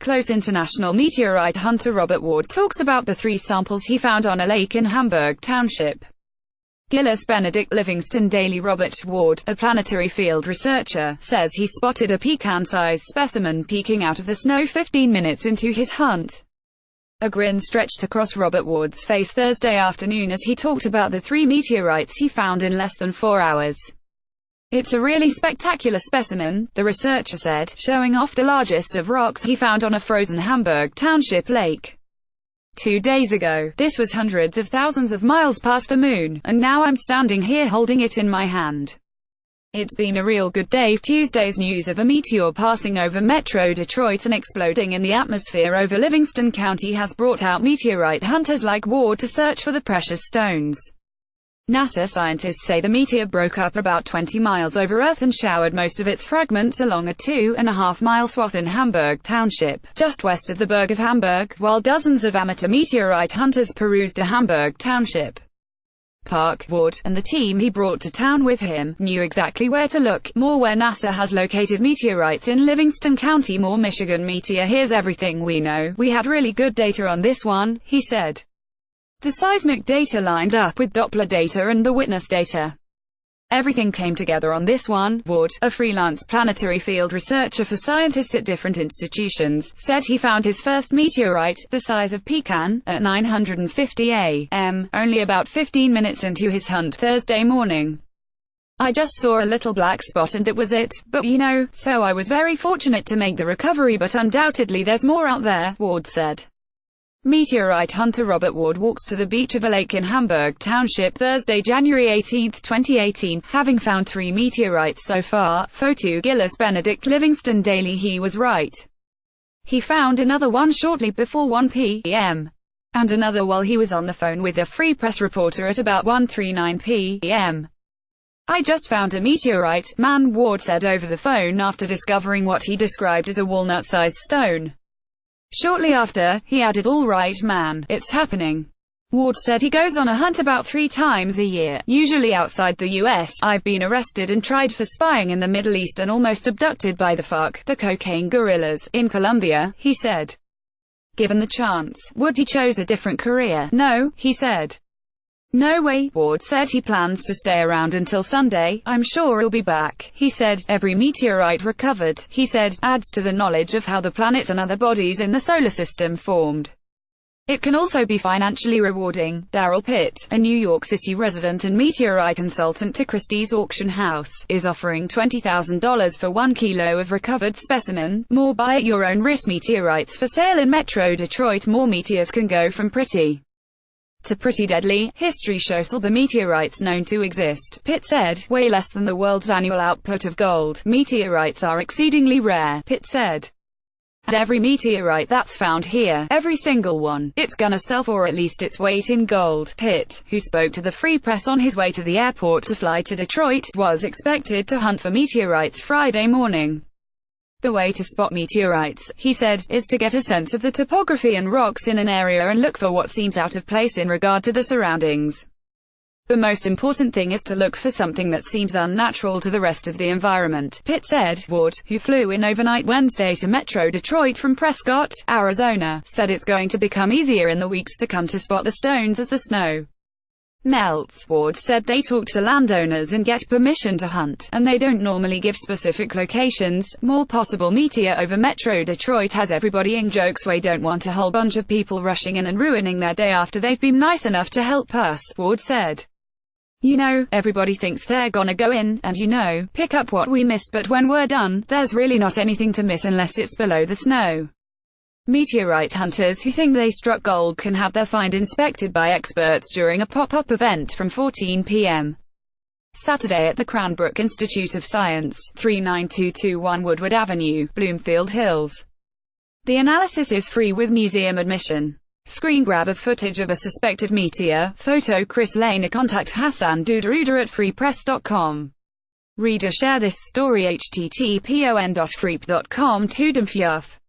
Close international meteorite hunter Robert Ward talks about the 3 samples he found on a lake in Hamburg Township. Gillis Benedict Livingston Daily. Robert Ward, a planetary field researcher, says he spotted a pecan-sized specimen peeking out of the snow 15 minutes into his hunt. A grin stretched across Robert Ward's face Thursday afternoon as he talked about the 3 meteorites he found in less than 4 hours. "It's a really spectacular specimen," the researcher said, showing off the largest of rocks he found on a frozen Hamburg Township lake. 2 days ago, this was hundreds of thousands of miles past the moon, and now I'm standing here holding it in my hand. It's been a real good day. Tuesday's news of a meteor passing over Metro Detroit and exploding in the atmosphere over Livingston County has brought out meteorite hunters like Ward to search for the precious stones. NASA scientists say the meteor broke up about 20 miles over Earth and showered most of its fragments along a 2.5-mile swath in Hamburg Township, just west of the burg of Hamburg, while dozens of amateur meteorite hunters perused a Hamburg Township park. Ward, and the team he brought to town with him, knew exactly where to look, more where NASA has located meteorites in Livingston County, more Michigan Meteor. "Here's everything we know. We had really good data on this one," he said. The seismic data lined up with Doppler data and the witness data. "Everything came together on this one." Ward, a freelance planetary field researcher for scientists at different institutions, said he found his first meteorite, the size of pecan, at 950 a.m., only about 15 minutes into his hunt Thursday morning. "I just saw a little black spot and that was it, but so I was very fortunate to make the recovery, but undoubtedly there's more out there," Ward said. Meteorite hunter Robert Ward walks to the beach of a lake in Hamburg Township Thursday, January 18, 2018, having found 3 meteorites so far. Photo Gillis Benedict Livingston Daily. He was right. He found another one shortly before 1 p.m. and another while he was on the phone with a Free Press reporter at about 1:39 p.m. "I just found a meteorite," man, Ward said over the phone after discovering what he described as a walnut-sized stone. Shortly after, he added, "All right, man, it's happening." Ward said he goes on a hunt about 3 times a year, usually outside the U.S. "I've been arrested and tried for spying in the Middle East and almost abducted by the FARC, the cocaine guerrillas, in Colombia," he said. Given the chance, would he chose a different career? "No," he said. "No way." Ward said he plans to stay around until Sunday. "I'm sure he'll be back," he said. Every meteorite recovered, he said, adds to the knowledge of how the planet and other bodies in the solar system formed. It can also be financially rewarding. Darrell Pitt, a New York City resident and meteorite consultant to Christie's auction house, is offering $20,000 for 1 kilo of recovered specimen. More buy at your own risk. Meteorites for sale in Metro Detroit. More meteors can go from pretty to pretty deadly. History shows all the meteorites known to exist, Pitt said, way less than the world's annual output of gold. Meteorites are exceedingly rare, Pitt said. And every meteorite that's found here, every single one, it's gonna sell for at least its weight in gold. Pitt, who spoke to the Free Press on his way to the airport to fly to Detroit, was expected to hunt for meteorites Friday morning. "The way to spot meteorites," he said, "is to get a sense of the topography and rocks in an area and look for what seems out of place in regard to the surroundings. The most important thing is to look for something that seems unnatural to the rest of the environment," Pitt said. Ward, who flew in overnight Wednesday to Metro Detroit from Prescott, Arizona, said it's going to become easier in the weeks to come to spot the stones as the snow melts. Ward said they talk to landowners and get permission to hunt, and they don't normally give specific locations. "More possible meteor over Metro Detroit has everybody in jokes. We don't want a whole bunch of people rushing in and ruining their day after they've been nice enough to help us," Ward said. Everybody thinks they're gonna go in, and pick up what we missed, but when we're done, there's really not anything to miss unless it's below the snow." Meteorite hunters who think they struck gold can have their find inspected by experts during a pop-up event from 14 p.m. Saturday at the Cranbrook Institute of Science, 39221 Woodward Avenue, Bloomfield Hills. The analysis is free with museum admission. Screen grab of footage of a suspected meteor. Photo Chris Lane. Contact Hassan Dudaruda at freepress.com. Reader share this story http://freep.com/2demfyuf